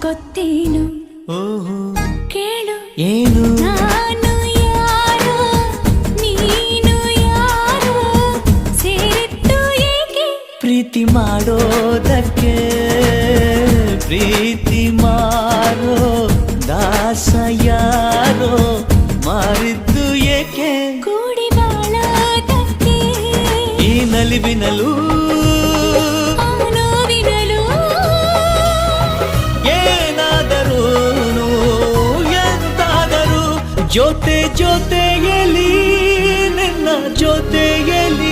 ಗೊತ್ತೇನು ಓಹೋ ಕೇಳು ಏನು ನಾನು ಯಾರೋ ನೀನು ಯಾರೋ ಸೇರಿದ್ದು ಏಕೆ ಪ್ರೀತಿ ಮಾಡೋದಕ್ಕೆ ಪ್ರೀತಿ ಮಾರೋ ದಾಸ ಯಾರೋ ಮಾರಿದ್ದು ಏಕೆ ಕೂಡಿ ಬಾಳೋದಕ್ಕೆ ಈ ನಲಿವಿನಲು ಆ ನೋವಿನಲು ಏನಾದರೂ ಎಂತಾದರೂ ಜೊತೆಯಲ್ಲಿ ನಿನ್ನ ಜೊತೆಯಲ್ಲಿ